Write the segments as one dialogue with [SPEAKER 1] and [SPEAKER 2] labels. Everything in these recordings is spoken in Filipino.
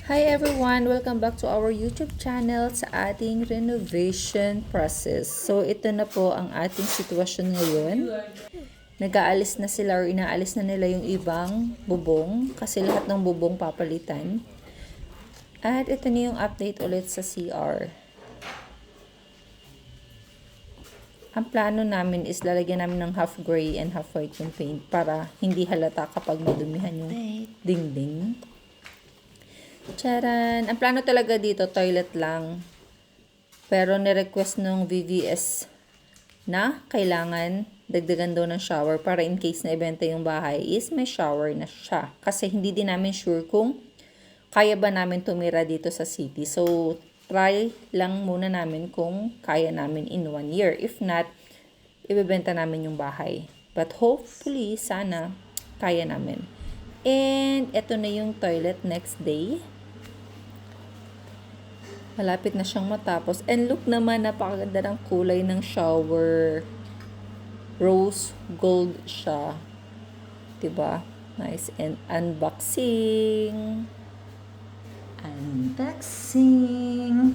[SPEAKER 1] Hi everyone! Welcome back to our YouTube channel sa ating renovation process. So ito na po ang ating sitwasyon ngayon. Nag-aalis na sila or inaalis na nila yung ibang bubong kasi lahat ng bubong papalitan. At ito na yung update ulit sa CR. Ang plano namin is lalagyan namin ng half gray and half white yung paint para hindi halata kapag madumihan yung dingding. Charan! Ang plano talaga dito, toilet lang. Pero nirequest ng VVS na kailangan dagdagan daw ng shower para in case na ibenta yung bahay is may shower na siya. Kasi hindi din namin sure kung kaya ba namin tumira dito sa city. So, try lang muna namin kung kaya namin in 1 year. If not, ibebenta namin yung bahay. But hopefully, sana, kaya namin. And, eto na yung toilet next day. Malapit na siyang matapos. And look naman, napakaganda ng kulay ng shower. Rose gold siya. Diba? Nice. And unboxing. Unboxing.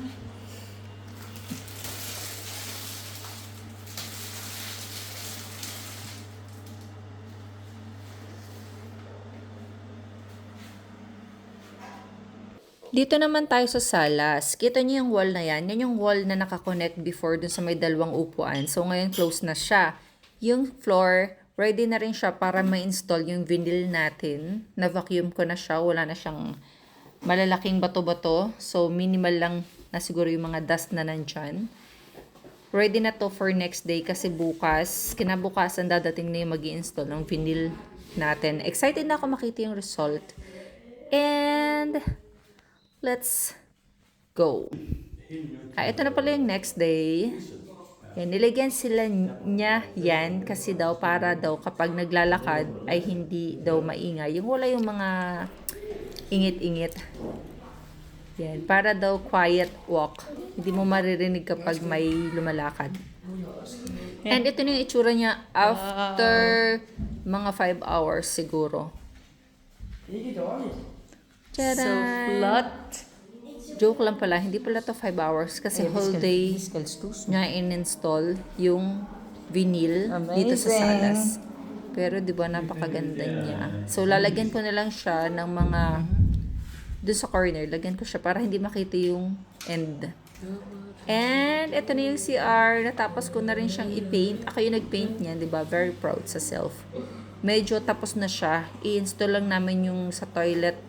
[SPEAKER 1] Dito naman tayo sa salas. Kita niyo yung wall na yan. Yan yung wall na nakakonect before dun sa may dalawang upuan. So, ngayon close na siya. Yung floor, ready na rin siya para ma-install yung vinyl natin. Na-vacuum ko na siya. Wala na siyang malalaking bato-bato. So, minimal lang na siguro yung mga dust na nandyan. Ready na to for next day kasi bukas, kinabukasan dadating na yung mag-i-install ng vinyl natin. Excited na ako makita yung result. And let's go. Ito na pala yung next day. Yan, nilagyan sila niya yan kasi daw para daw kapag naglalakad ay hindi daw maingay. Yung wala yung mga ingit-ingit. Yan, para daw quiet walk. Hindi mo maririnig kapag may lumalakad. And ito na yung itsura niya after mga 5 hours siguro. Charan!
[SPEAKER 2] So flat.
[SPEAKER 1] Joke lang pala, hindi pala to 5 hours kasi whole day niya in-install yung vinyl dito sa salas. Pero di ba napakaganda niya. So lalagyan ko na lang siya ng mga doon sa corner, lagyan ko siya para hindi makita yung end. And ito na yung CR, natapos ko na rin siyang i-paint. Ako yung nag-paint niyan, di ba? Very proud sa self. Medyo tapos na siya. I-install lang namin yung sa toilet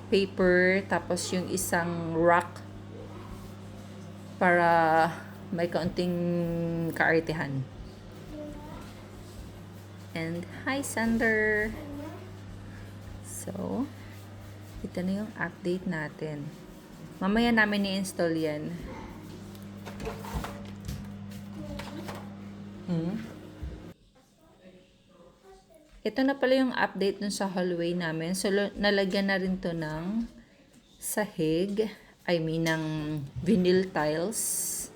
[SPEAKER 1] paper, tapos yung isang rack para may kaunting kaartehan. And hi Sander! So, ito na yung update natin. Mamaya namin i-install yan. Ito na pala yung update dun sa hallway namin. So, nalagyan na rin to ng sahig. I mean, ng vinyl tiles.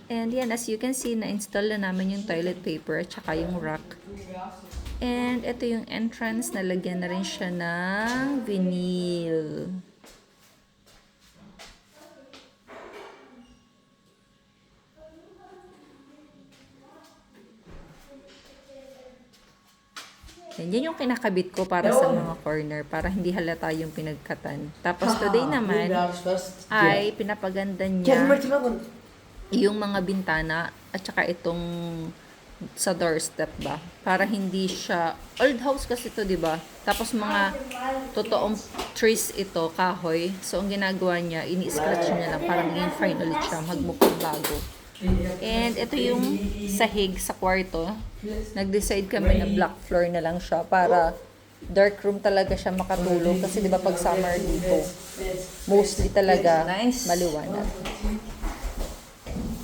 [SPEAKER 1] And yan, as you can see, na-install na namin yung toilet paper at saka yung rack. And ito yung entrance. Nalagyan na rin siya ng vinyl. Yan yung kinakabit ko para sa mga corner, para hindi halata yung pinagkatan. Tapos today naman, ay pinapaganda niya yung mga bintana at saka itong sa doorstep ba. Para hindi siya, old house kasi ito, di ba? Tapos mga totoong trees ito, kahoy. So, ang ginagawa niya, ini-scratch niya lang para maging fine ulit siya, magmukhang bago. And ito yung sahig sa kwarto. Nag-decide kami na black floor na lang siya para dark room talaga siya makatulog. Kasi di ba pag summer dito, mostly talaga maliwanag.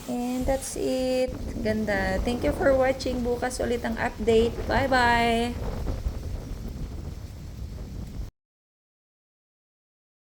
[SPEAKER 1] And that's it. Ganda. Thank you for watching. Bukas ulit ang update. Bye-bye!